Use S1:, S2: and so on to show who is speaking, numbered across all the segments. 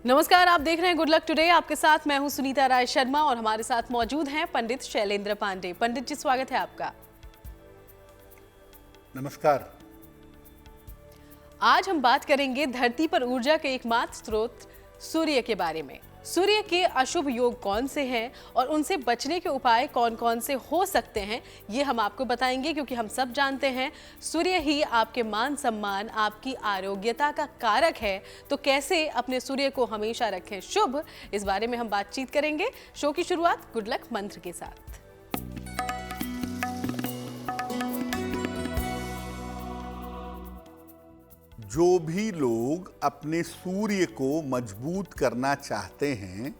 S1: नमस्कार, आप देख रहे हैं गुड लक टुडे। आपके साथ मैं हूं सुनीता राय शर्मा और हमारे साथ मौजूद हैं पंडित शैलेंद्र पांडे। पंडित जी, स्वागत है आपका।
S2: नमस्कार।
S1: आज हम बात करेंगे धरती पर ऊर्जा के एकमात्र स्रोत सूर्य के बारे में। सूर्य के अशुभ योग कौन से हैं और उनसे बचने के उपाय कौन कौन से हो सकते हैं, ये हम आपको बताएंगे, क्योंकि हम सब जानते हैं सूर्य ही आपके मान सम्मान, आपकी आरोग्यता का कारक है। तो कैसे अपने सूर्य को हमेशा रखें शुभ, इस बारे में हम बातचीत करेंगे। शो की शुरुआत गुड लक मंत्र के साथ।
S2: जो भी लोग अपने सूर्य को मजबूत करना चाहते हैं,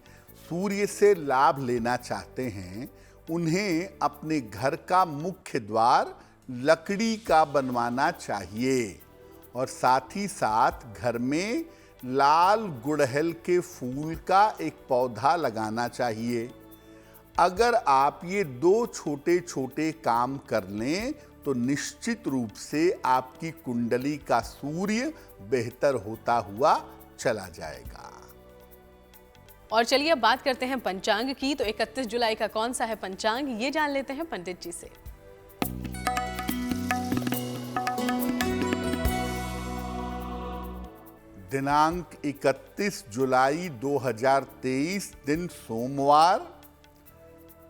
S2: सूर्य से लाभ लेना चाहते हैं, उन्हें अपने घर का मुख्य द्वार लकड़ी का बनवाना चाहिए और साथ ही साथ घर में लाल गुड़हल के फूल का एक पौधा लगाना चाहिए। अगर आप ये दो छोटे छोटे काम कर लें तो निश्चित रूप से आपकी कुंडली का सूर्य बेहतर होता हुआ चला जाएगा।
S1: और चलिए अब बात करते हैं पंचांग की। तो 31 जुलाई का कौन सा है पंचांग, ये जान लेते हैं पंडित जी से।
S2: दिनांक 31 जुलाई 2023, दिन सोमवार,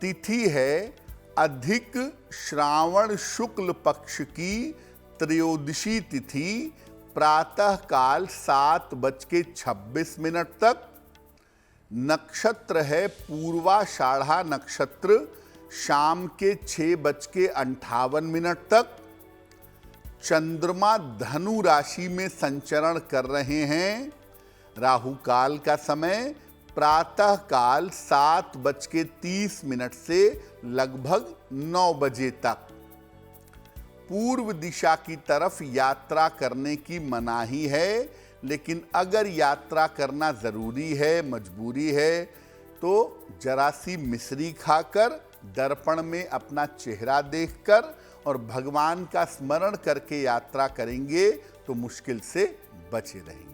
S2: तिथि है अधिक श्रावण शुक्ल पक्ष की त्रयोदशी तिथि, प्रातः काल 7:26 तक। नक्षत्र है पूर्वाषाढ़ा नक्षत्र, शाम के 6:58 तक। चंद्रमा धनु राशि में संचरण कर रहे हैं। राहु काल का समय प्रातः काल 7:30 से लगभग 9 बजे तक। पूर्व दिशा की तरफ यात्रा करने की मनाही है, लेकिन अगर यात्रा करना जरूरी है, मजबूरी है, तो जरा सी मिश्री खाकर, दर्पण में अपना चेहरा देखकर और भगवान का स्मरण करके यात्रा करेंगे तो मुश्किल से बचे रहेंगे।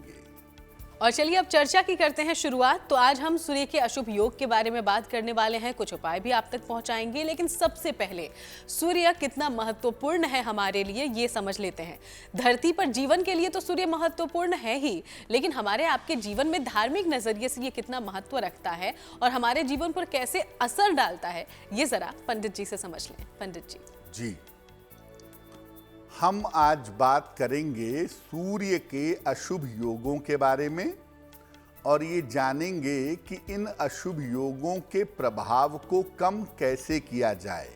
S1: और चलिए अब चर्चा की करते हैं शुरुआत। तो आज हम सूर्य के अशुभ योग के बारे में बात करने वाले हैं, कुछ उपाय भी आप तक पहुंचाएंगे, लेकिन सबसे पहले सूर्य कितना महत्वपूर्ण है हमारे लिए, ये समझ लेते हैं। धरती पर जीवन के लिए तो सूर्य महत्वपूर्ण है ही, लेकिन हमारे आपके जीवन में धार्मिक नजरिए से ये कितना महत्व रखता है और हमारे जीवन पर कैसे असर डालता है, ये जरा पंडित जी से समझ लें। पंडित जी।
S2: जी, हम आज बात करेंगे सूर्य के अशुभ योगों के बारे में और ये जानेंगे कि इन अशुभ योगों के प्रभाव को कम कैसे किया जाए।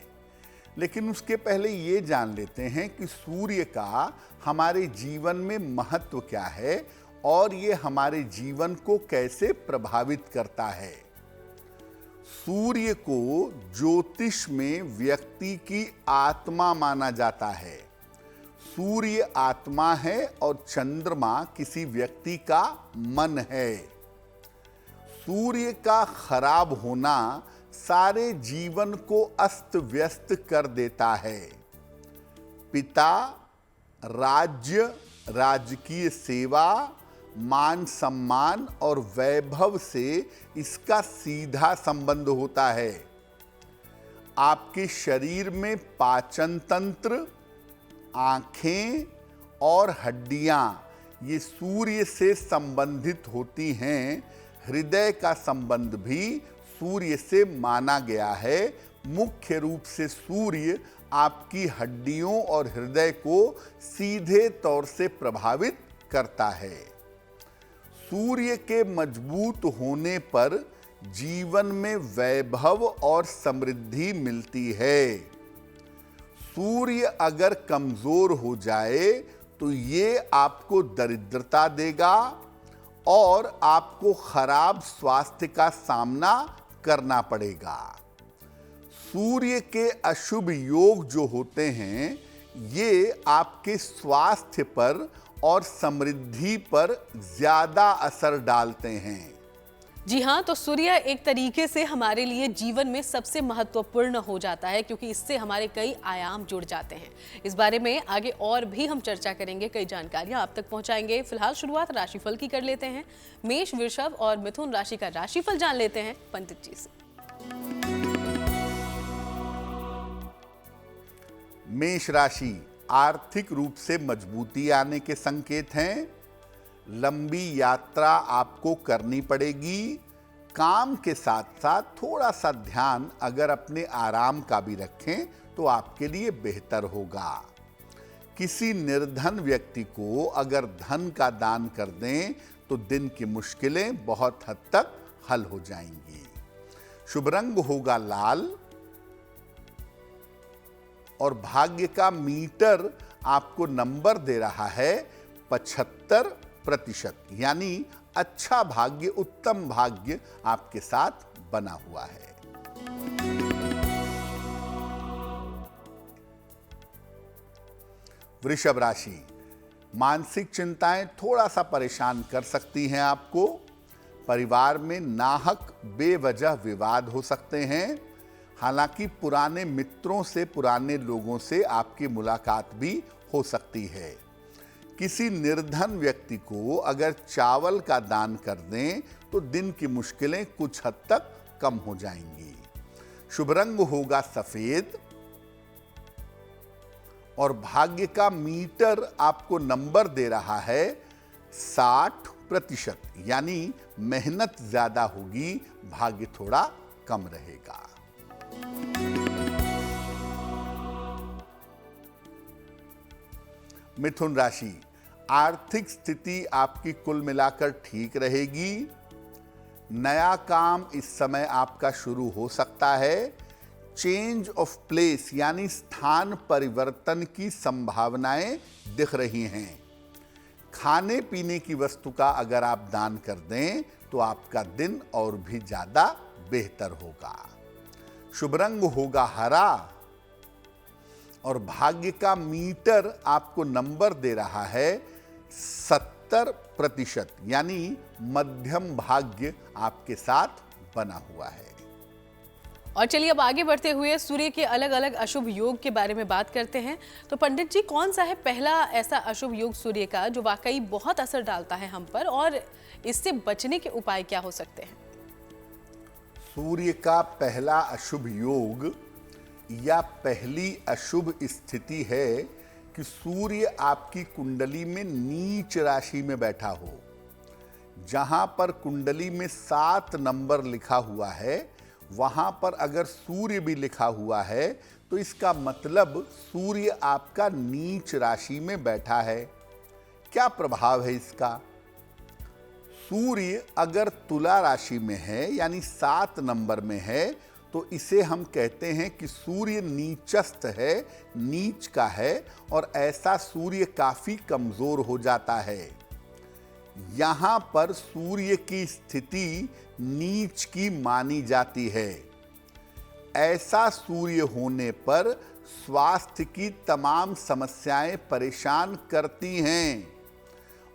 S2: लेकिन उसके पहले ये जान लेते हैं कि सूर्य का हमारे जीवन में महत्व क्या है और ये हमारे जीवन को कैसे प्रभावित करता है। सूर्य को ज्योतिष में व्यक्ति की आत्मा माना जाता है। सूर्य आत्मा है और चंद्रमा किसी व्यक्ति का मन है। सूर्य का खराब होना सारे जीवन को अस्त व्यस्त कर देता है। पिता, राज्य, राजकीय सेवा, मान सम्मान और वैभव से इसका सीधा संबंध होता है। आपके शरीर में पाचन तंत्र, आँखें और हड्डियां ये सूर्य से संबंधित होती हैं। हृदय का संबंध भी सूर्य से माना गया है। मुख्य रूप से सूर्य आपकी हड्डियों और हृदय को सीधे तौर से प्रभावित करता है। सूर्य के मजबूत होने पर जीवन में वैभव और समृद्धि मिलती है। सूर्य अगर कमजोर हो जाए तो ये आपको दरिद्रता देगा और आपको खराब स्वास्थ्य का सामना करना पड़ेगा। सूर्य के अशुभ योग जो होते हैं, ये आपके स्वास्थ्य पर और समृद्धि पर ज्यादा असर डालते हैं।
S1: जी हाँ, तो सूर्य एक तरीके से हमारे लिए जीवन में सबसे महत्वपूर्ण हो जाता है क्योंकि इससे हमारे कई आयाम जुड़ जाते हैं। इस बारे में आगे और भी हम चर्चा करेंगे, कई जानकारियां आप तक पहुंचाएंगे। फिलहाल शुरुआत राशिफल की कर लेते हैं। मेष, वृषभ और मिथुन राशि का राशिफल जान लेते हैं पंडित जी से।
S2: मेष राशि, आर्थिक रूप से मजबूती आने के संकेत हैं। लंबी यात्रा आपको करनी पड़ेगी। काम के साथ साथ थोड़ा सा ध्यान अगर अपने आराम का भी रखें तो आपके लिए बेहतर होगा। किसी निर्धन व्यक्ति को अगर धन का दान कर दें तो दिन की मुश्किलें बहुत हद तक हल हो जाएंगी। शुभ रंग होगा लाल और भाग्य का मीटर आपको नंबर दे रहा है 75%, यानी अच्छा भाग्य, उत्तम भाग्य आपके साथ बना हुआ है। वृषभ राशि, मानसिक चिंताएं थोड़ा सा परेशान कर सकती हैं आपको। परिवार में नाहक बेवजह विवाद हो सकते हैं। हालांकि पुराने मित्रों से, पुराने लोगों से आपकी मुलाकात भी हो सकती है। किसी निर्धन व्यक्ति को अगर चावल का दान कर दें तो दिन की मुश्किलें कुछ हद तक कम हो जाएंगी। शुभ रंग होगा सफेद और भाग्य का मीटर आपको नंबर दे रहा है 60%, यानी मेहनत ज्यादा होगी, भाग्य थोड़ा कम रहेगा। मिथुन राशि, आर्थिक स्थिति आपकी कुल मिलाकर ठीक रहेगी। नया काम इस समय आपका शुरू हो सकता है। चेंज ऑफ प्लेस यानी स्थान परिवर्तन की संभावनाएं दिख रही हैं। खाने पीने की वस्तु का अगर आप दान कर दें तो आपका दिन और भी ज्यादा बेहतर होगा। शुभ रंग होगा हरा और भाग्य का मीटर आपको नंबर दे रहा है 70%, यानी मध्यम भाग्य आपके साथ बना हुआ है।
S1: और चलिए अब आगे बढ़ते हुए सूर्य के अलग अलग अशुभ योग के बारे में बात करते हैं। तो पंडित जी, कौन सा है पहला ऐसा अशुभ योग सूर्य का जो वाकई बहुत असर डालता है हम पर, और इससे बचने के उपाय क्या हो सकते हैं?
S2: सूर्य का पहला अशुभ योग या पहली अशुभ स्थिति है कि सूर्य आपकी कुंडली में नीच राशि में बैठा हो। जहां पर कुंडली में 7 नंबर लिखा हुआ है वहां पर अगर सूर्य भी लिखा हुआ है तो इसका मतलब सूर्य आपका नीच राशि में बैठा है। क्या प्रभाव है इसका? सूर्य अगर तुला राशि में है यानी 7 नंबर में है तो इसे हम कहते हैं कि सूर्य नीचस्थ है, नीच का है, और ऐसा सूर्य काफी कमजोर हो जाता है। यहां पर सूर्य की स्थिति नीच की मानी जाती है। ऐसा सूर्य होने पर स्वास्थ्य की तमाम समस्याएं परेशान करती हैं,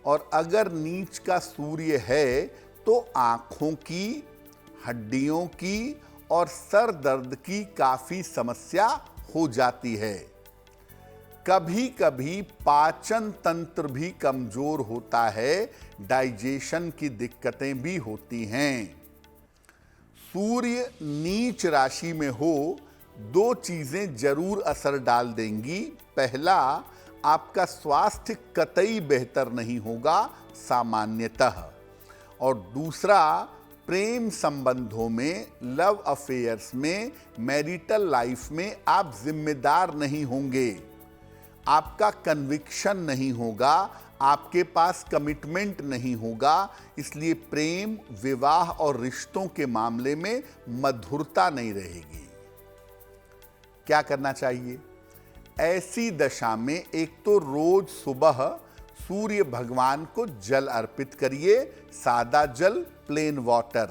S2: और अगर नीच का सूर्य है तो आंखों की, हड्डियों की और सर दर्द की काफी समस्या हो जाती है। कभी कभी पाचन तंत्र भी कमजोर होता है, डाइजेशन की दिक्कतें भी होती हैं। सूर्य नीच राशि में हो 2 चीजें जरूर असर डाल देंगी। पहला, आपका स्वास्थ्य कतई बेहतर नहीं होगा सामान्यतः, और दूसरा, प्रेम संबंधों में, लव अफेयर्स में, मैरिटल लाइफ में आप जिम्मेदार नहीं होंगे। आपका कन्विक्शन नहीं होगा, आपके पास कमिटमेंट नहीं होगा, इसलिए प्रेम, विवाह और रिश्तों के मामले में मधुरता नहीं रहेगी। क्या करना चाहिए? ऐसी दशा में एक तो रोज सुबह सूर्य भगवान को जल अर्पित करिए, सादा जल, प्लेन वाटर।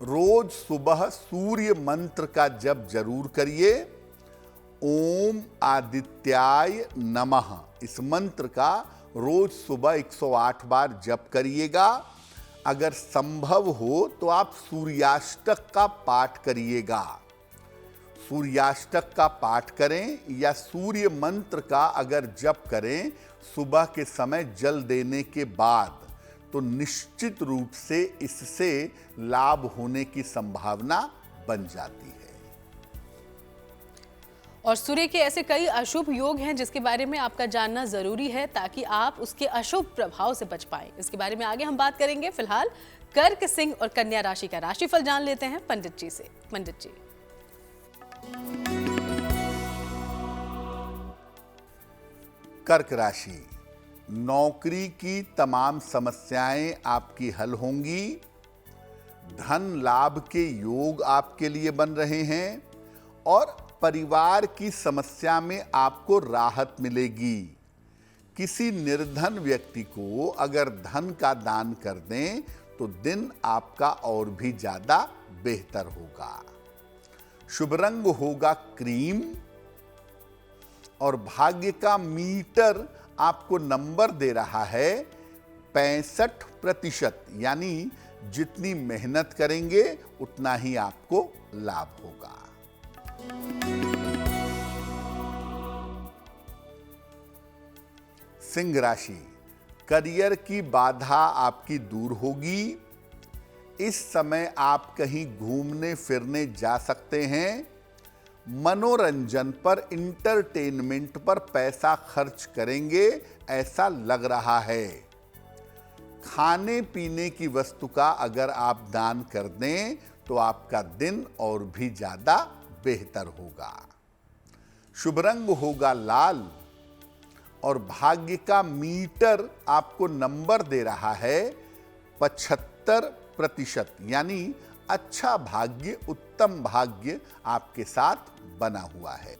S2: रोज सुबह सूर्य मंत्र का जप जरूर करिए। ओम आदित्याय नमः, इस मंत्र का रोज सुबह 108 बार जप करिएगा। अगर संभव हो तो आप सूर्याष्टक का पाठ करिएगा। सूर्याष्टक का पाठ करें या सूर्य मंत्र का अगर जप करें सुबह के समय जल देने के बाद, तो निश्चित रूप से इससे लाभ होने की संभावना बन जाती है।
S1: और सूर्य के ऐसे कई अशुभ योग हैं जिसके बारे में आपका जानना जरूरी है ताकि आप उसके अशुभ प्रभाव से बच पाएं। इसके बारे में आगे हम बात करेंगे। फिलहाल कर्क, सिंह और कन्या राशि का राशिफल जान लेते हैं पंडित जी से। पंडित जी,
S2: कर्क राशि, नौकरी की तमाम समस्याएं आपकी हल होंगी। धन लाभ के योग आपके लिए बन रहे हैं और परिवार की समस्या में आपको राहत मिलेगी। किसी निर्धन व्यक्ति को अगर धन का दान कर दें तो दिन आपका और भी ज्यादा बेहतर होगा। शुभ रंग होगा क्रीम और भाग्य का मीटर आपको नंबर दे रहा है 65%, यानी जितनी मेहनत करेंगे उतना ही आपको लाभ होगा। सिंह राशि, करियर की बाधा आपकी दूर होगी। इस समय आप कहीं घूमने फिरने जा सकते हैं। मनोरंजन पर, इंटरटेनमेंट पर पैसा खर्च करेंगे ऐसा लग रहा है। खाने पीने की वस्तु का अगर आप दान कर दें तो आपका दिन और भी ज्यादा बेहतर होगा। शुभ रंग होगा लाल और भाग्य का मीटर आपको नंबर दे रहा है 75%, यानी अच्छा भाग्य, उत्तम भाग्य आपके साथ बना हुआ है।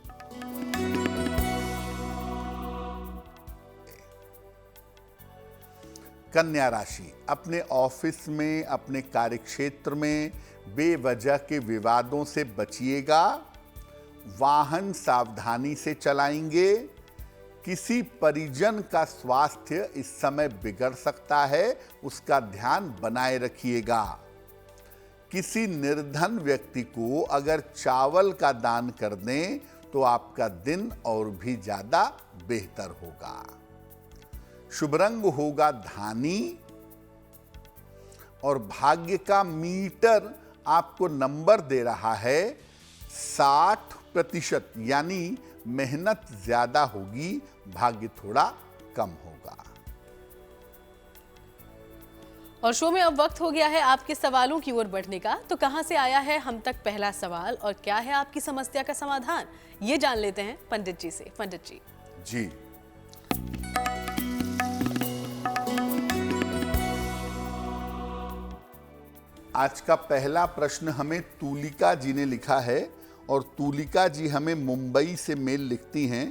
S2: कन्या राशि, अपने ऑफिस में, अपने कार्यक्षेत्र में बेवजह के विवादों से बचिएगा। वाहन सावधानी से चलाएंगे। किसी परिजन का स्वास्थ्य इस समय बिगड़ सकता है, उसका ध्यान बनाए रखिएगा। किसी निर्धन व्यक्ति को अगर चावल का दान कर दें तो आपका दिन और भी ज्यादा बेहतर होगा। शुभ रंग होगा धानी और भाग्य का मीटर आपको नंबर दे रहा है 60%, यानी मेहनत ज्यादा होगी, भाग्य थोड़ा कम होगा।
S1: और शो में अब वक्त हो गया है आपके सवालों की ओर बढ़ने का। तो कहां से आया है हम तक पहला सवाल और क्या है आपकी समस्या का समाधान, ये जान लेते हैं पंडित जी से। पंडित जी
S2: जी, आज का पहला प्रश्न हमें तुलिका जी ने लिखा है और तुलिका जी हमें मुंबई से मेल लिखती हैं।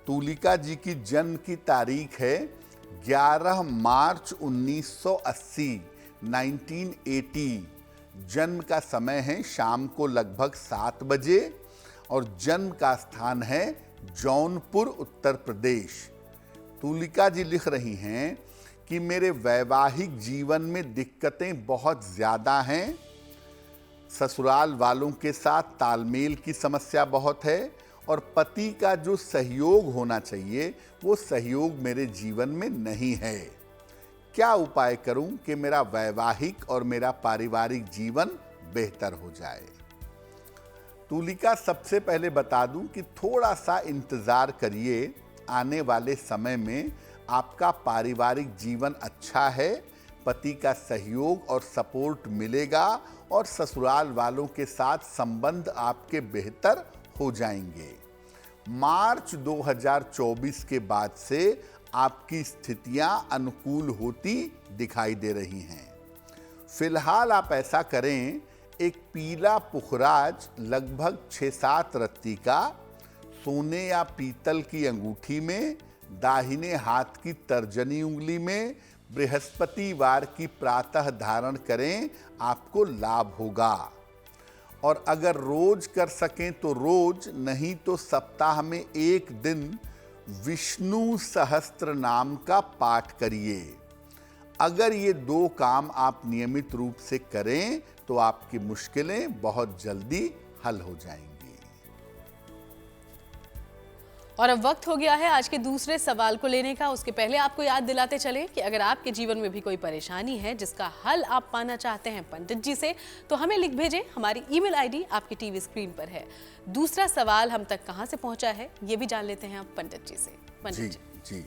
S2: तुलिका जी की जन्म की तारीख है 11 मार्च 1980, 1980। जन्म का समय है शाम को लगभग 7 बजे और जन्म का स्थान है जौनपुर, उत्तर प्रदेश। तुलिका जी लिख रही हैं कि मेरे वैवाहिक जीवन में दिक्कतें बहुत ज़्यादा हैं। ससुराल वालों के साथ तालमेल की समस्या बहुत है और पति का जो सहयोग होना चाहिए वो सहयोग मेरे जीवन में नहीं है। क्या उपाय करूं कि मेरा वैवाहिक और मेरा पारिवारिक जीवन बेहतर हो जाए? तुलिका, सबसे पहले बता दूं कि थोड़ा सा इंतजार करिए। आने वाले समय में आपका पारिवारिक जीवन अच्छा है, पति का सहयोग और सपोर्ट मिलेगा और ससुराल वालों के साथ संबंध आपके बेहतर हो जाएंगे। मार्च 2024 के बाद से आपकी स्थितियां अनुकूल होती दिखाई दे रही हैं। फिलहाल आप ऐसा करें, एक पीला पुखराज लगभग 6-7 रत्ती का सोने या पीतल की अंगूठी में, दाहिने हाथ की तर्जनी उंगली में बृहस्पतिवार की प्रातः धारण करें, आपको लाभ होगा। और अगर रोज कर सकें तो रोज, नहीं तो सप्ताह में एक दिन विष्णु सहस्त्र नाम का पाठ करिए। अगर ये दो काम आप नियमित रूप से करें तो आपकी मुश्किलें बहुत जल्दी हल हो जाएंगी।
S1: और अब वक्त हो गया है आज के दूसरे सवाल को लेने का। उसके पहले आपको याद दिलाते चले कि अगर आपके जीवन में भी कोई परेशानी है जिसका हल आप पाना चाहते हैं पंडित जी से, तो हमें लिख भेजें। हमारी ईमेल आईडी आपकी टीवी स्क्रीन पर है। दूसरा सवाल हम तक कहां से पहुंचा है ये भी जान लेते हैं आप पंडित जी से। पंडित जी।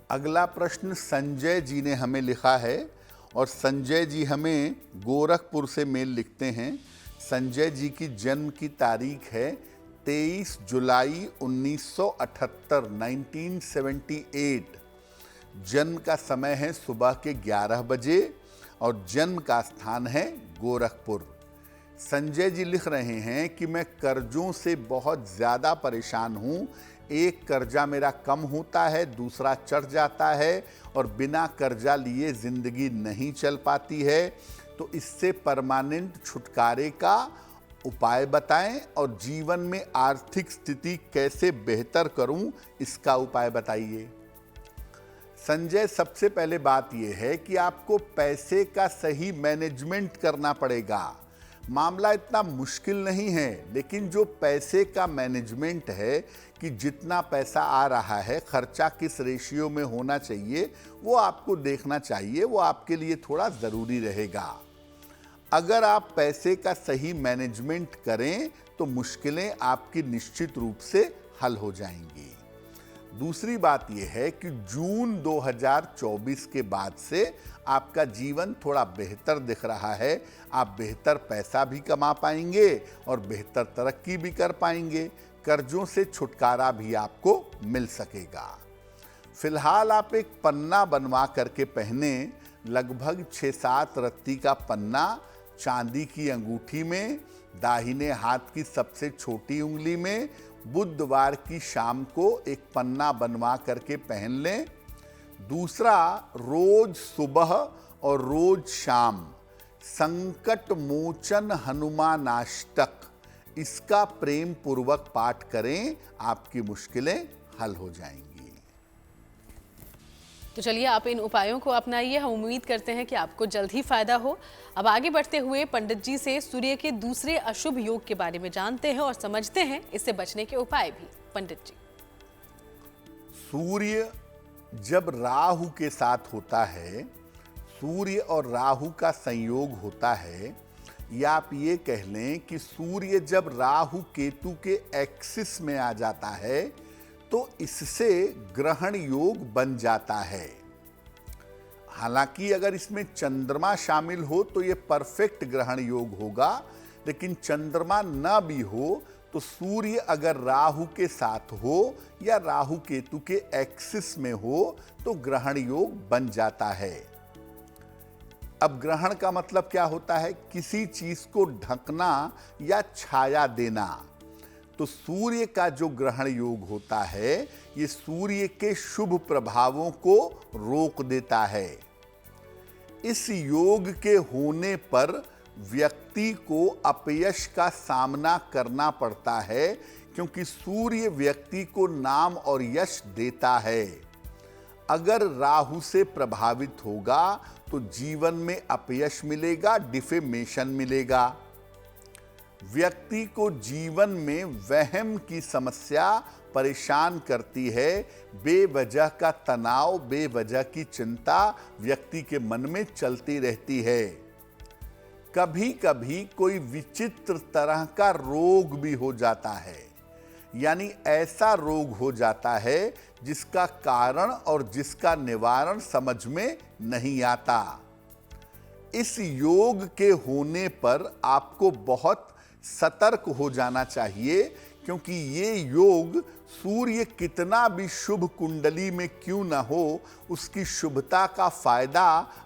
S2: अगला प्रश्न संजय जी ने हमें लिखा है और संजय जी हमें गोरखपुर से मेल लिखते हैं। संजय जी की जन्म की तारीख है 23 जुलाई 1978, 1978। जन्म का समय है सुबह के 11 बजे और जन्म का स्थान है गोरखपुर। संजय जी लिख रहे हैं कि मैं कर्जों से बहुत ज़्यादा परेशान हूँ। एक कर्जा मेरा कम होता है, दूसरा चढ़ जाता है और बिना कर्जा लिए ज़िंदगी नहीं चल पाती है। तो इससे परमानेंट छुटकारे का उपाय बताएं और जीवन में आर्थिक स्थिति कैसे बेहतर करूं, इसका उपाय बताइए। संजय, सबसे पहले बात यह है कि आपको पैसे का सही मैनेजमेंट करना पड़ेगा। मामला इतना मुश्किल नहीं है, लेकिन जो पैसे का मैनेजमेंट है कि जितना पैसा आ रहा है खर्चा किस रेशियो में होना चाहिए, वो आपको देखना चाहिए। वो आपके लिए थोड़ा ज़रूरी रहेगा। अगर आप पैसे का सही मैनेजमेंट करें तो मुश्किलें आपकी निश्चित रूप से हल हो जाएंगी। दूसरी बात यह है कि जून 2024 के बाद से आपका जीवन थोड़ा बेहतर दिख रहा है। आप बेहतर पैसा भी कमा पाएंगे और बेहतर तरक्की भी कर पाएंगे। कर्जों से छुटकारा भी आपको मिल सकेगा। फिलहाल आप एक पन्ना बनवा करके पहने, लगभग 6-7 रत्ती का पन्ना चांदी की अंगूठी में, दाहिने हाथ की सबसे छोटी उंगली में, बुधवार की शाम को एक पन्ना बनवा करके पहन लें। दूसरा, रोज सुबह और रोज शाम संकट मोचन हनुमानाष्टक, इसका प्रेम पूर्वक पाठ करें, आपकी मुश्किलें हल हो जाएंगी।
S1: तो चलिए आप इन उपायों को अपनाइए। हम उम्मीद करते हैं कि आपको जल्द ही फायदा हो। अब आगे बढ़ते हुए पंडित जी से सूर्य के दूसरे अशुभ योग के बारे में जानते हैं और समझते हैं इससे बचने के उपाय भी। पंडित जी,
S2: सूर्य जब राहु के साथ होता है, सूर्य और राहु का संयोग होता है, या आप ये कह लें कि सूर्य जब राहु केतु के एक्सिस में आ जाता है तो इससे ग्रहण योग बन जाता है। हालांकि अगर इसमें चंद्रमा शामिल हो तो ये परफेक्ट ग्रहण योग होगा, लेकिन चंद्रमा न भी हो तो सूर्य अगर राहु के साथ हो या राहु केतु के एक्सिस में हो तो ग्रहण योग बन जाता है। अब ग्रहण का मतलब क्या होता है? किसी चीज को ढकना या छाया देना। तो सूर्य का जो ग्रहण योग होता है ये सूर्य के शुभ प्रभावों को रोक देता है। इस योग के होने पर व्यक्ति को अपयश का सामना करना पड़ता है, क्योंकि सूर्य व्यक्ति को नाम और यश देता है। अगर राहु से प्रभावित होगा तो जीवन में अपयश मिलेगा, डिफेमेशन मिलेगा। व्यक्ति को जीवन में वहम की समस्या परेशान करती है। बेवजह का तनाव, बेवजह की चिंता व्यक्ति के मन में चलती रहती है। कभी कभी कोई विचित्र तरह का रोग भी हो जाता है, यानी ऐसा रोग हो जाता है जिसका कारण और जिसका निवारण समझ में नहीं आता। इस योग के होने पर आपको बहुत सतर्क हो जाना चाहिए, क्योंकि ये योग सूर्य कितना भी शुभ कुंडली में क्यों न हो, उसकी शुभता का फायदा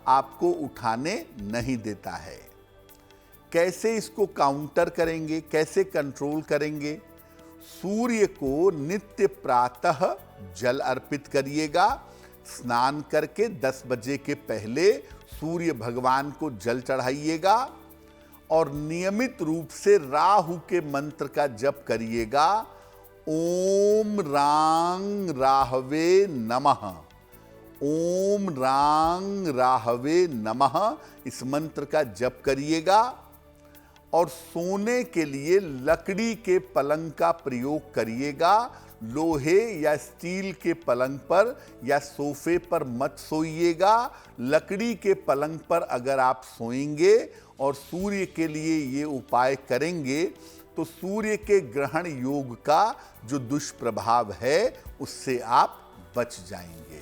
S2: आपको उठाने नहीं देता है। कैसे इसको काउंटर करेंगे, कैसे कंट्रोल करेंगे? सूर्य को नित्य प्रातः जल अर्पित करिएगा। स्नान करके 10 बजे के पहले सूर्य भगवान को जल चढ़ाइएगा और नियमित रूप से राहु के मंत्र का जप करिएगा ओम रांग राहवे नमः। ओम रांग राहवे नमः इस मंत्र का जप करिएगा और सोने के लिए लकड़ी के पलंग का प्रयोग करिएगा। लोहे या स्टील के पलंग पर या सोफे पर मत सोइएगा। लकड़ी के पलंग पर अगर आप सोएंगे और सूर्य के लिए ये उपाय करेंगे तो सूर्य के ग्रहण योग का जो दुष्प्रभाव है उससे आप बच जाएंगे।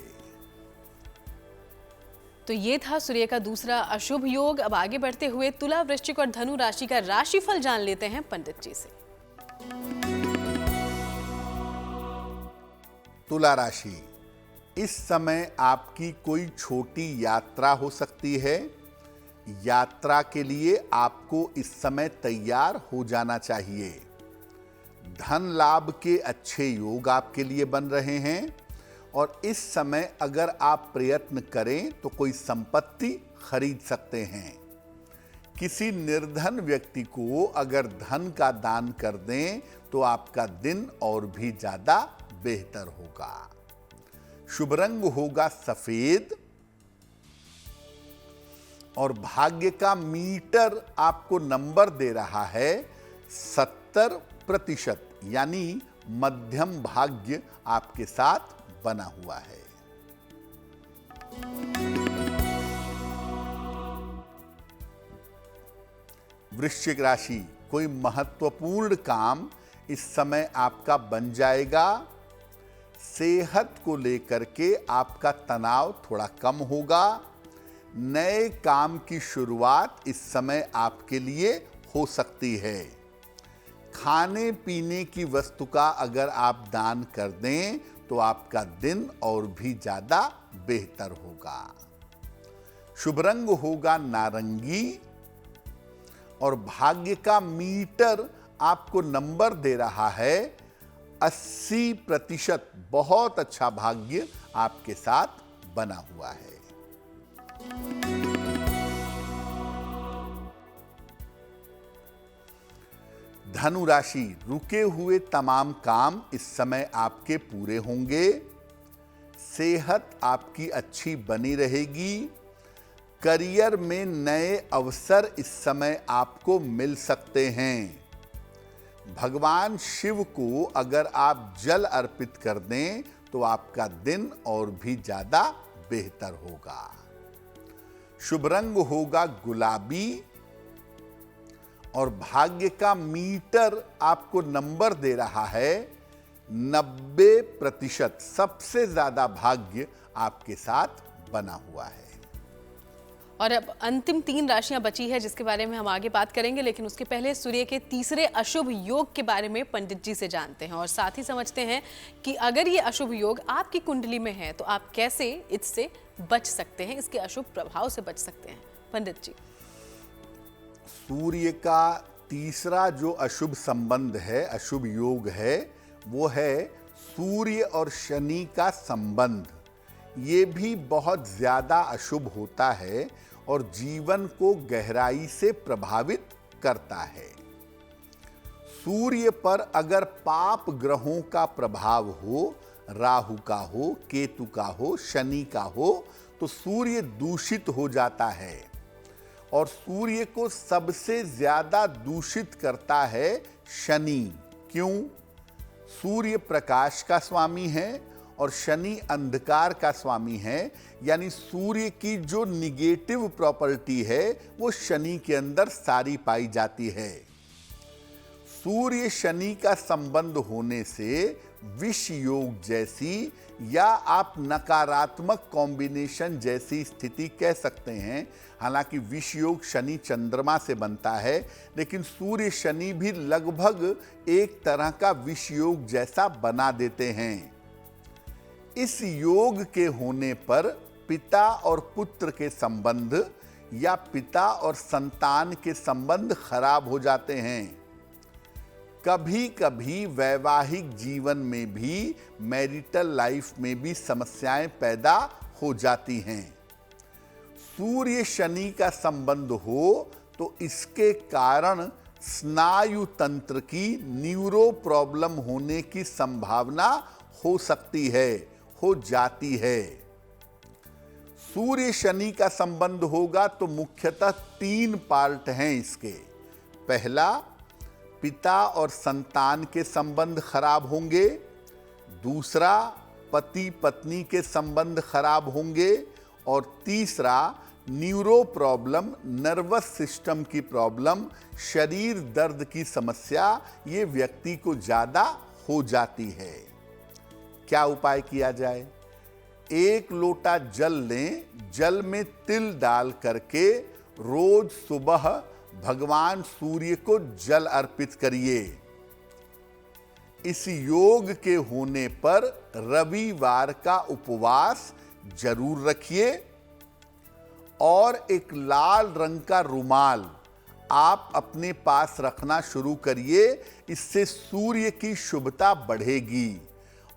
S1: तो ये था सूर्य का दूसरा अशुभ योग। अब आगे बढ़ते हुए तुला, वृश्चिक और धनु राशि का राशिफल जान लेते हैं पंडित जी से।
S2: तुला राशि, इस समय आपकी कोई छोटी यात्रा हो सकती है। यात्रा के लिए आपको इस समय तैयार हो जाना चाहिए। धन लाभ के अच्छे योग आपके लिए बन रहे हैं और इस समय अगर आप प्रयत्न करें तो कोई संपत्ति खरीद सकते हैं। किसी निर्धन व्यक्ति को अगर धन का दान कर दें तो आपका दिन और भी ज्यादा बेहतर होगा। शुभ रंग होगा सफेद और भाग्य का मीटर आपको नंबर दे रहा है 70%, यानी मध्यम भाग्य आपके साथ बना हुआ है। वृश्चिक राशि, कोई महत्वपूर्ण काम इस समय आपका बन जाएगा। सेहत को लेकर के आपका तनाव थोड़ा कम होगा। नए काम की शुरुआत इस समय आपके लिए हो सकती है। खाने पीने की वस्तु का अगर आप दान कर दें तो आपका दिन और भी ज्यादा बेहतर होगा। शुभ रंग होगा नारंगी और भाग्य का मीटर आपको नंबर दे रहा है 80%। बहुत अच्छा भाग्य आपके साथ बना हुआ है। धनु राशि, रुके हुए तमाम काम इस समय आपके पूरे होंगे। सेहत आपकी अच्छी बनी रहेगी। करियर में नए अवसर इस समय आपको मिल सकते हैं। भगवान शिव को अगर आप जल अर्पित कर दें तो आपका दिन और भी ज्यादा बेहतर होगा। शुभ रंग होगा गुलाबी और भाग्य का मीटर आपको नंबर दे रहा है 90%। सबसे ज्यादा भाग्य आपके साथ बना हुआ है।
S1: और अब अंतिम 3 राशियां बची है जिसके बारे में हम आगे बात करेंगे, लेकिन उसके पहले सूर्य के तीसरे अशुभ योग के बारे में पंडित जी से जानते हैं और साथ ही समझते हैं कि अगर ये अशुभ योग आपकी कुंडली में है तो आप कैसे इससे बच सकते हैं, इसके अशुभ प्रभाव से बच सकते हैं। पंडित जी,
S2: सूर्य का तीसरा जो अशुभ संबंध है, अशुभ योग है, वो है सूर्य और शनि का संबंध। ये भी बहुत ज्यादा अशुभ होता है और जीवन को गहराई से प्रभावित करता है। सूर्य पर अगर पाप ग्रहों का प्रभाव हो, राहु का हो, केतु का हो, शनि का हो, तो सूर्य दूषित हो जाता है। और सूर्य को सबसे ज्यादा दूषित करता है शनि। क्यों? सूर्य प्रकाश का स्वामी है और शनि अंधकार का स्वामी है, यानी सूर्य की जो निगेटिव प्रॉपर्टी है वो शनि के अंदर सारी पाई जाती है। सूर्य शनि का संबंध होने से विष योग जैसी या आप नकारात्मक कॉम्बिनेशन जैसी स्थिति कह सकते हैं। हालांकि विष योग शनि चंद्रमा से बनता है, लेकिन सूर्य शनि भी लगभग एक तरह का विष योग जैसा बना देते हैं। इस योग के होने पर पिता और पुत्र के संबंध या पिता और संतान के संबंध खराब हो जाते हैं। कभी कभी वैवाहिक जीवन में भी, मैरिटल लाइफ में भी समस्याएं पैदा हो जाती हैं। सूर्य शनि का संबंध हो तो इसके कारण स्नायु तंत्र की न्यूरो प्रॉब्लम होने की संभावना हो सकती है, हो जाती है। सूर्य शनि का संबंध होगा तो मुख्यतः 3 पार्ट हैं इसके। पहला, पिता और संतान के संबंध खराब होंगे। दूसरा, पति पत्नी के संबंध खराब होंगे। और तीसरा, न्यूरो प्रॉब्लम, नर्वस सिस्टम की प्रॉब्लम, शरीर दर्द की समस्या ये व्यक्ति को ज्यादा हो जाती है। क्या उपाय किया जाए? 1 लोटा जल लें, जल में तिल डाल करके रोज सुबह भगवान सूर्य को जल अर्पित करिए। इस योग के होने पर रविवार का उपवास जरूर रखिए और एक लाल रंग का रुमाल आप अपने पास रखना शुरू करिए। इससे सूर्य की शुभता बढ़ेगी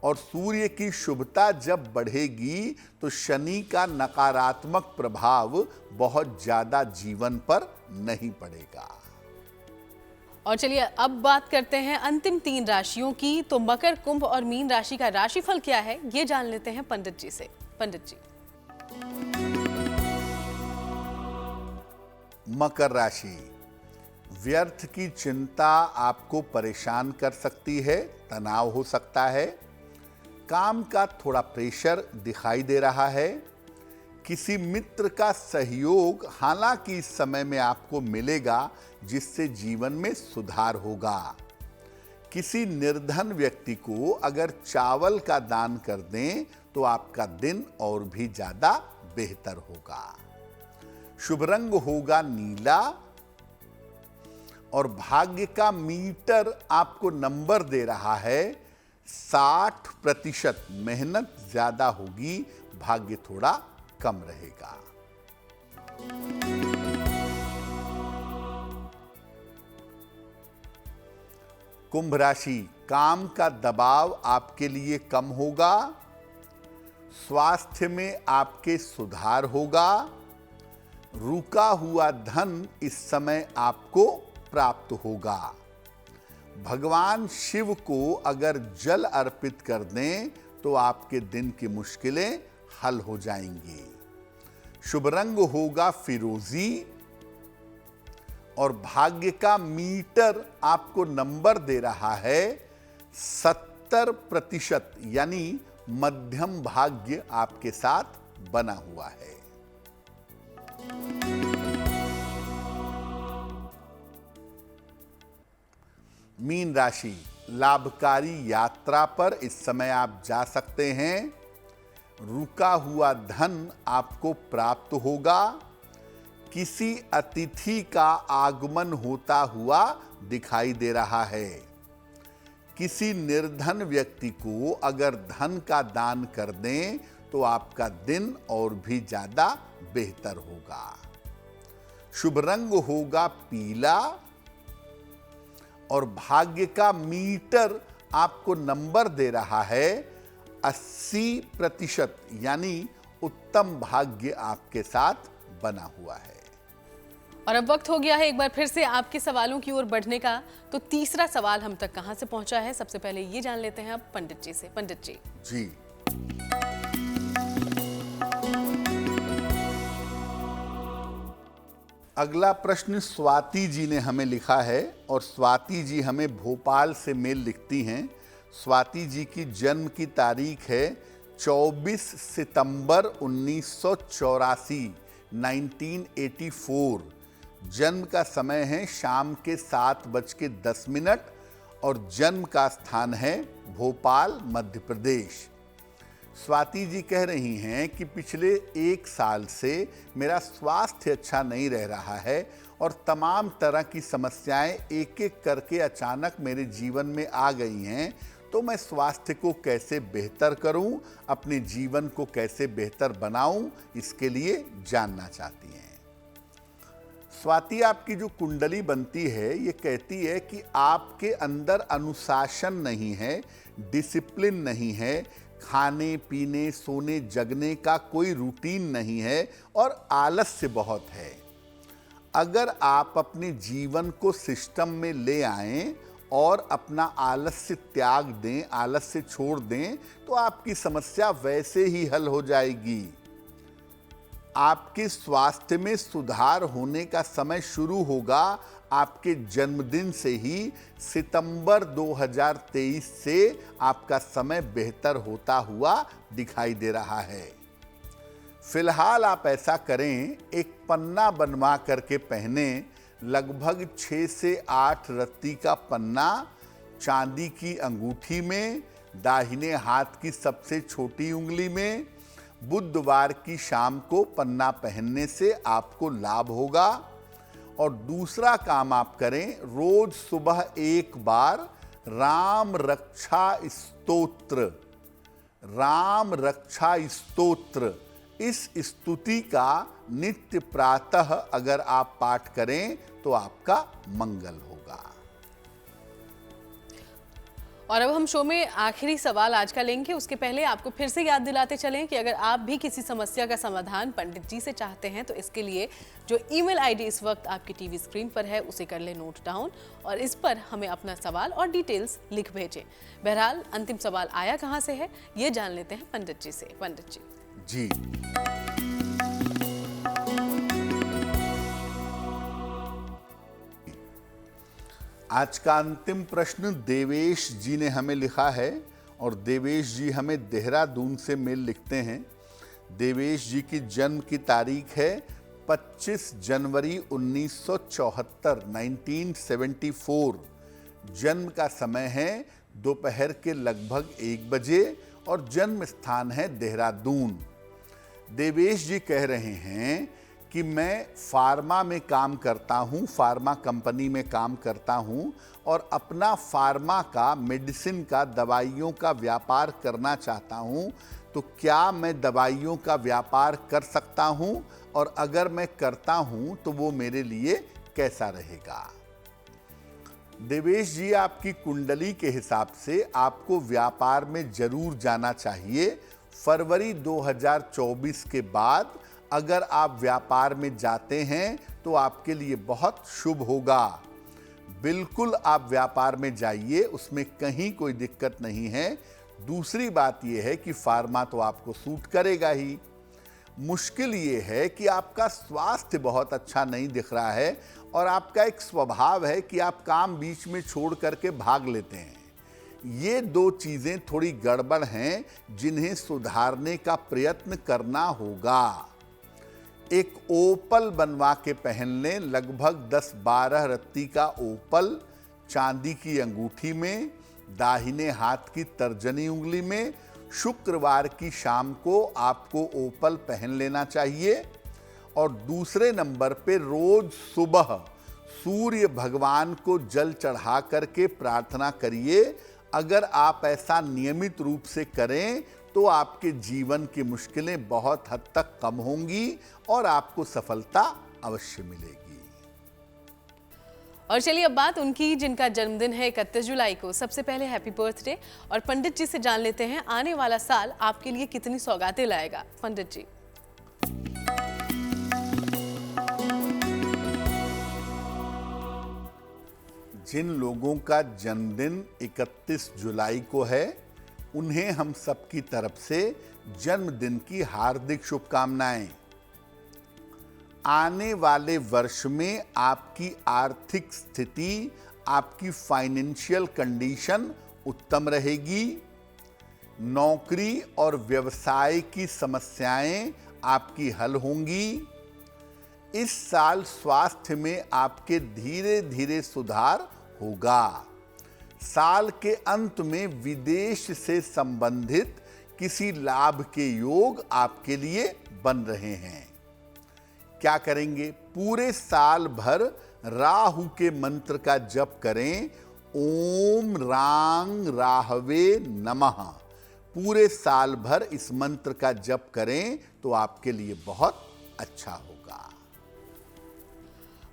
S2: और सूर्य की शुभता जब बढ़ेगी तो शनि का नकारात्मक प्रभाव बहुत ज्यादा जीवन पर नहीं पड़ेगा।
S1: और चलिए अब बात करते हैं अंतिम 3 राशियों की। तो मकर, कुंभ और मीन राशि का राशिफल क्या है ये जान लेते हैं पंडित जी से। पंडित जी।
S2: मकर राशि, व्यर्थ की चिंता आपको परेशान कर सकती है, तनाव हो सकता है। काम का थोड़ा प्रेशर दिखाई दे रहा है। किसी मित्र का सहयोग हालांकि इस समय में आपको मिलेगा जिससे जीवन में सुधार होगा। किसी निर्धन व्यक्ति को अगर चावल का दान कर दें तो आपका दिन और भी ज्यादा बेहतर होगा। शुभ रंग होगा नीला और भाग्य का मीटर आपको नंबर दे रहा है 60%। मेहनत ज्यादा होगी, भाग्य थोड़ा कम रहेगा। कुंभ राशि, काम का दबाव आपके लिए कम होगा। स्वास्थ्य में आपके सुधार होगा। रुका हुआ धन इस समय आपको प्राप्त होगा। भगवान शिव को अगर जल अर्पित कर दें तो आपके दिन की मुश्किलें हल हो जाएंगी। शुभ रंग होगा फिरोजी और भाग्य का मीटर आपको नंबर दे रहा है 70%, यानी मध्यम भाग्य आपके साथ बना हुआ है। मीन राशि, लाभकारी यात्रा पर इस समय आप जा सकते हैं। रुका हुआ धन आपको प्राप्त होगा। किसी अतिथि का आगमन होता हुआ दिखाई दे रहा है। किसी निर्धन व्यक्ति को अगर धन का दान कर दें तो आपका दिन और भी ज्यादा बेहतर होगा। शुभ रंग होगा पीला और भाग्य का मीटर आपको नंबर दे रहा है 80%, यानी उत्तम भाग्य आपके साथ बना हुआ है।
S1: और अब वक्त हो गया है एक बार फिर से आपके सवालों की ओर बढ़ने का। तो तीसरा सवाल हम तक कहां से पहुंचा है, सबसे पहले ये जान लेते हैं अब पंडित जी से। पंडित जी।
S2: जी, अगला प्रश्न स्वाति जी ने हमें लिखा है और स्वाति जी हमें भोपाल से मेल लिखती हैं। स्वाति जी की जन्म की तारीख है 24 सितंबर 1984, 1984। जन्म का समय है शाम के 7:10 और जन्म का स्थान है भोपाल, मध्य प्रदेश। स्वाति जी कह रही हैं कि पिछले 1 साल से मेरा स्वास्थ्य अच्छा नहीं रह रहा है और तमाम तरह की समस्याएं एक एक करके अचानक मेरे जीवन में आ गई हैं। तो मैं स्वास्थ्य को कैसे बेहतर करूं, अपने जीवन को कैसे बेहतर बनाऊं, इसके लिए जानना चाहती हैं। स्वाति, आपकी जो कुंडली बनती है ये कहती है कि आपके अंदर अनुशासन नहीं है, डिसिप्लिन नहीं है, खाने पीने सोने जगने का कोई रूटीन नहीं है और आलस्य बहुत है। अगर आप अपने जीवन को सिस्टम में ले आएं और अपना आलस्य त्याग दें, आलस्य छोड़ दें, तो आपकी समस्या वैसे ही हल हो जाएगी। आपके स्वास्थ्य में सुधार होने का समय शुरू होगा आपके जन्मदिन से ही। सितंबर 2023 से आपका समय बेहतर होता हुआ दिखाई दे रहा है। फिलहाल आप ऐसा करें, एक पन्ना बनवा करके पहने, लगभग 6 से 8 रत्ती का पन्ना चांदी की अंगूठी में, दाहिने हाथ की सबसे छोटी उंगली में। बुधवार की शाम को पन्ना पहनने से आपको लाभ होगा। और दूसरा काम आप करें, रोज सुबह एक बार राम रक्षा स्तोत्र, इस स्तुति का नित्य प्रातः अगर आप पाठ करें तो आपका मंगल होगा।
S1: और अब हम शो में आखिरी सवाल आज का लेंगे। उसके पहले आपको फिर से याद दिलाते चलें कि अगर आप भी किसी समस्या का समाधान पंडित जी से चाहते हैं तो इसके लिए जो ईमेल आईडी इस वक्त आपकी टीवी स्क्रीन पर है उसे कर लें नोट डाउन और इस पर हमें अपना सवाल और डिटेल्स लिख भेजें। बहरहाल अंतिम सवाल आया कहां से है ये जान लेते हैं पंडित जी से। पंडित जी।
S2: आज का अंतिम प्रश्न देवेश जी ने हमें लिखा है और देवेश जी हमें देहरादून से मेल लिखते हैं। देवेश जी की जन्म की तारीख है 25 जनवरी 1974, 1974। जन्म का समय है दोपहर के लगभग 1 बजे और जन्म स्थान है देहरादून। देवेश जी कह रहे हैं कि मैं फार्मा में काम करता हूं, फार्मा कंपनी में काम करता हूं और अपना फार्मा का, मेडिसिन का, दवाइयों का व्यापार करना चाहता हूं। तो क्या मैं दवाइयों का व्यापार कर सकता हूं और अगर मैं करता हूं तो वो मेरे लिए कैसा रहेगा? देवेश जी, आपकी कुंडली के हिसाब से आपको व्यापार में जरूर जाना चाहिए। फरवरी 2024 के बाद अगर आप व्यापार में जाते हैं तो आपके लिए बहुत शुभ होगा। बिल्कुल आप व्यापार में जाइए, उसमें कहीं कोई दिक्कत नहीं है। दूसरी बात यह है कि फार्मा तो आपको सूट करेगा ही। मुश्किल ये है कि आपका स्वास्थ्य बहुत अच्छा नहीं दिख रहा है और आपका एक स्वभाव है कि आप काम बीच में छोड़ करके भाग लेते हैं। ये 2 चीजें थोड़ी गड़बड़ हैं जिन्हें सुधारने का प्रयत्न करना होगा। एक ओपल बनवा के पहन लें, लगभग 10-12 रत्ती का ओपल चांदी की अंगूठी में, दाहिने हाथ की तर्जनी उंगली में। शुक्रवार की शाम को आपको ओपल पहन लेना चाहिए। और दूसरे नंबर पे रोज सुबह सूर्य भगवान को जल चढ़ा करके प्रार्थना करिए। अगर आप ऐसा नियमित रूप से करें तो आपके जीवन की मुश्किलें बहुत हद तक कम होंगी और आपको सफलता अवश्य मिलेगी।
S1: और चलिए अब बात उनकी जिनका जन्मदिन है 31 जुलाई को। सबसे पहले हैप्पी बर्थडे। और पंडित जी से जान लेते हैं आने वाला साल आपके लिए कितनी सौगातें लाएगा। पंडित जी।
S2: जिन लोगों का जन्मदिन 31 जुलाई को है उन्हें हम सबकी तरफ से जन्मदिन की हार्दिक शुभकामनाएं। आने वाले वर्ष में आपकी आर्थिक स्थिति, आपकी फाइनेंशियल कंडीशन उत्तम रहेगी। नौकरी और व्यवसाय की समस्याएं आपकी हल होंगी। इस साल स्वास्थ्य में आपके धीरे धीरे सुधार होगा। साल के अंत में विदेश से संबंधित किसी लाभ के योग आपके लिए बन रहे हैं। क्या करेंगे? पूरे साल भर राहु के मंत्र का जप करें। ओम रांग राहवे नमः। पूरे साल भर इस मंत्र का जप करें तो आपके लिए बहुत अच्छा होगा।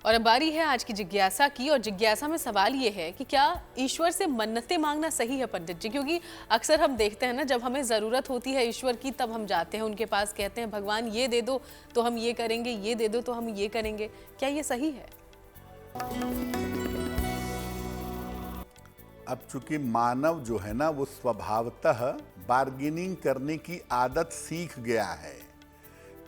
S1: और अब बारी है आज की जिज्ञासा की, और जिज्ञासा में सवाल ये है कि क्या ईश्वर से मन्नतें मांगना सही है पंडित जी? क्योंकि अक्सर हम देखते हैं ना, जब हमें ज़रूरत होती है ईश्वर की तब हम जाते हैं उनके पास, कहते हैं भगवान ये दे दो तो हम ये करेंगे, ये दे दो तो हम ये करेंगे। क्या ये सही है?
S2: अब चूंकि मानव जो है ना वो स्वभावतः बार्गेनिंग करने की आदत सीख गया है,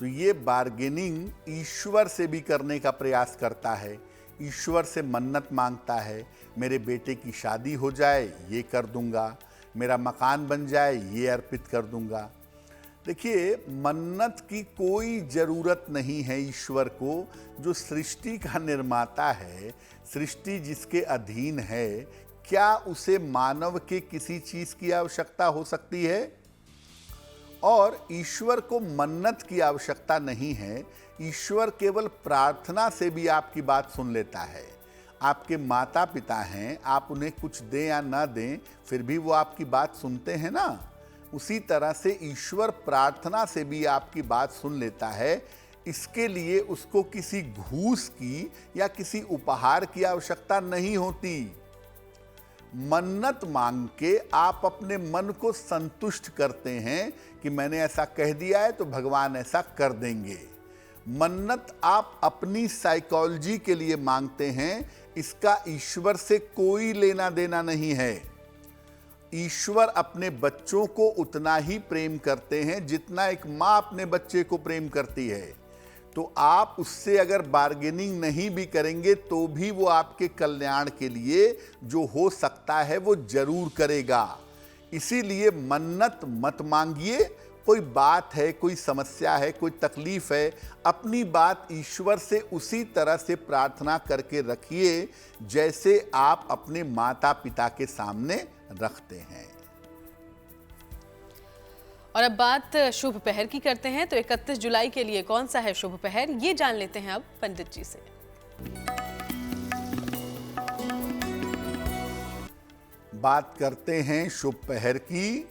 S2: तो ये बार्गेनिंग ईश्वर से भी करने का प्रयास करता है। ईश्वर से मन्नत मांगता है, मेरे बेटे की शादी हो जाए ये कर दूंगा, मेरा मकान बन जाए ये अर्पित कर दूंगा। देखिए, मन्नत की कोई ज़रूरत नहीं है ईश्वर को, जो सृष्टि का निर्माता है, सृष्टि जिसके अधीन है। क्या उसे मानव के किसी चीज़ की आवश्यकता हो सकती है? और ईश्वर को मन्नत की आवश्यकता नहीं है। ईश्वर केवल प्रार्थना से भी आपकी बात सुन लेता है। आपके माता पिता हैं, आप उन्हें कुछ दें या ना दें, फिर भी वो आपकी बात सुनते हैं ना। उसी तरह से ईश्वर प्रार्थना से भी आपकी बात सुन लेता है। इसके लिए उसको किसी घूस की या किसी उपहार की आवश्यकता नहीं होती। मन्नत मांग के आप अपने मन को संतुष्ट करते हैं कि मैंने ऐसा कह दिया है तो भगवान ऐसा कर देंगे। मन्नत आप अपनी साइकोलॉजी के लिए मांगते हैं, इसका ईश्वर से कोई लेना देना नहीं है। ईश्वर अपने बच्चों को उतना ही प्रेम करते हैं जितना एक माँ अपने बच्चे को प्रेम करती है। तो आप उससे अगर बार्गेनिंग नहीं भी करेंगे तो भी वो आपके कल्याण के लिए जो हो सकता है वो जरूर करेगा। इसीलिए मन्नत मत मांगिए। कोई बात है, कोई समस्या है, कोई तकलीफ है, अपनी बात ईश्वर से उसी तरह से प्रार्थना करके रखिए जैसे आप अपने माता पिता के सामने रखते हैं।
S1: और अब बात शुभ पहर की करते हैं, तो 31 जुलाई के लिए कौन सा है शुभ पहर, ये जान लेते हैं अब पंडित जी से।
S2: बात करते हैं शुभ पहर की।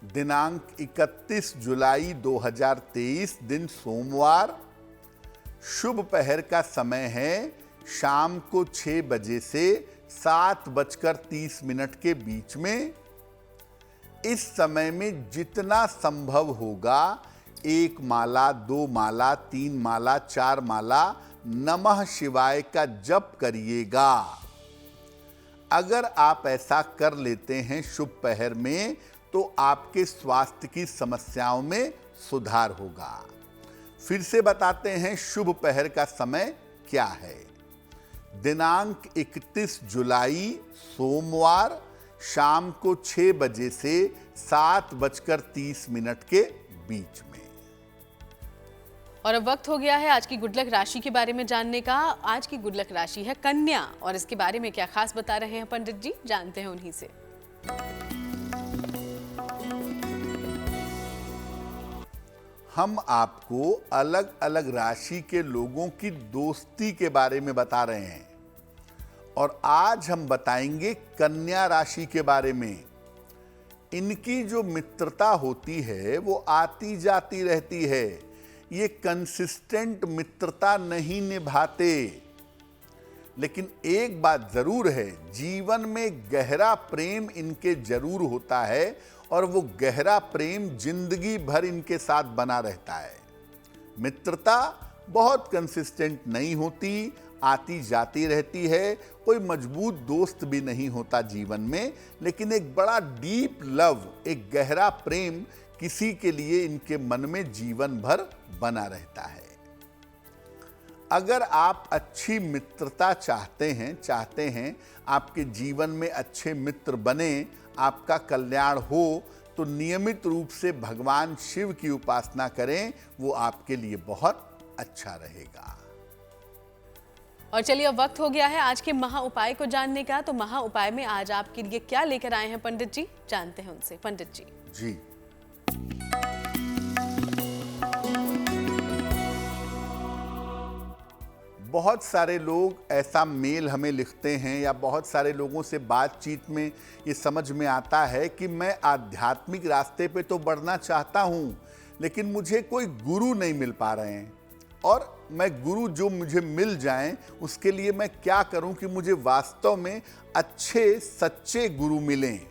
S2: दिनांक 31 जुलाई 2023, दिन सोमवार। शुभ पहर का समय है शाम को 6 बजे से 7:30 के बीच में। इस समय में जितना संभव होगा 1 माला, 2 माला, 3 माला, 4 माला नमः शिवाय का जप करिएगा। अगर आप ऐसा कर लेते हैं शुभ पहर में तो आपके स्वास्थ्य की समस्याओं में सुधार होगा। फिर से बताते हैं शुभ पहर का समय क्या है। दिनांक 31 जुलाई सोमवार, शाम को 6 बजे से 7:30 के बीच में।
S1: और अब वक्त हो गया है आज की गुड लक राशि के बारे में जानने का। आज की गुड लक राशि है कन्या, और इसके बारे में क्या खास बता रहे हैं पंडित जी, जानते हैं उन्हीं से।
S2: हम आपको अलग अलग राशि के लोगों की दोस्ती के बारे में बता रहे हैं, और आज हम बताएंगे कन्या राशि के बारे में। इनकी जो मित्रता होती है वो आती जाती रहती है। ये कंसिस्टेंट मित्रता नहीं निभाते, लेकिन एक बात जरूर है, जीवन में गहरा प्रेम इनके जरूर होता है, और वो गहरा प्रेम जिंदगी भर इनके साथ बना रहता है। मित्रता बहुत कंसिस्टेंट नहीं होती, आती जाती रहती है। कोई मजबूत दोस्त भी नहीं होता जीवन में, लेकिन एक बड़ा डीप लव, एक गहरा प्रेम किसी के लिए इनके मन में जीवन भर बना रहता है। अगर आप अच्छी मित्रता चाहते हैं आपके जीवन में अच्छे मित्र बने, आपका कल्याण हो, तो नियमित रूप से भगवान शिव की उपासना करें, वो आपके लिए बहुत अच्छा रहेगा।
S1: और चलिए अब वक्त हो गया है आज के महा उपाय को जानने का। तो महा उपाय में आज आपके लिए क्या लेकर आए हैं पंडित जी, जानते हैं उनसे। पंडित जी
S2: जी, बहुत सारे लोग ऐसा मेल हमें लिखते हैं, या बहुत सारे लोगों से बातचीत में ये समझ में आता है कि मैं आध्यात्मिक रास्ते पे तो बढ़ना चाहता हूँ, लेकिन मुझे कोई गुरु नहीं मिल पा रहे हैं। और मैं गुरु जो मुझे मिल जाएं उसके लिए मैं क्या करूं कि मुझे वास्तव में अच्छे सच्चे गुरु मिलें।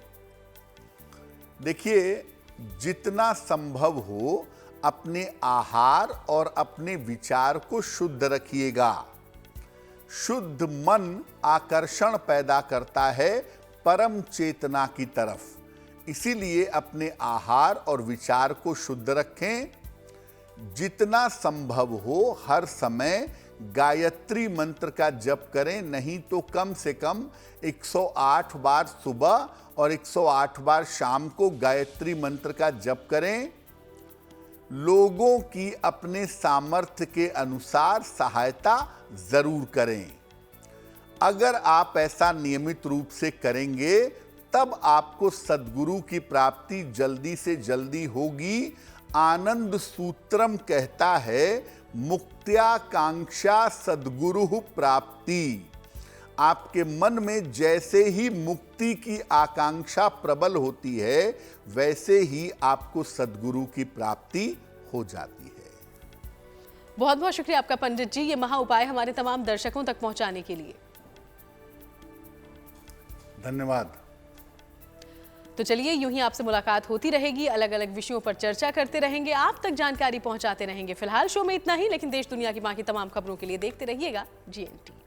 S2: देखिए, जितना संभव हो अपने आहार और अपने विचार को शुद्ध रखिएगा। शुद्ध मन आकर्षण पैदा करता है परम चेतना की तरफ। इसीलिए अपने आहार और विचार को शुद्ध रखें। जितना संभव हो हर समय गायत्री मंत्र का जप करें, नहीं तो कम से कम 108 बार सुबह और 108 बार शाम को गायत्री मंत्र का जप करें। लोगों की अपने सामर्थ्य के अनुसार सहायता जरूर करें। अगर आप ऐसा नियमित रूप से करेंगे तब आपको सद्गुरु की प्राप्ति जल्दी से जल्दी होगी। आनंद सूत्रम कहता है, मुक्त्याकांक्षा सद्गुरु प्राप्ति। आपके मन में जैसे ही मुक्ति की आकांक्षा प्रबल होती है वैसे ही आपको सद्गुरु की प्राप्ति हो जाती है।
S1: बहुत बहुत शुक्रिया आपका पंडित जी, ये महा उपाय हमारे तमाम दर्शकों तक पहुंचाने के लिए।
S2: धन्यवाद।
S1: तो चलिए, यूं ही आपसे मुलाकात होती रहेगी, अलग अलग विषयों पर चर्चा करते रहेंगे, आप तक जानकारी पहुंचाते रहेंगे। फिलहाल शो में इतना ही, लेकिन देश दुनिया की बाकी तमाम खबरों के लिए देखते रहिएगा GNT।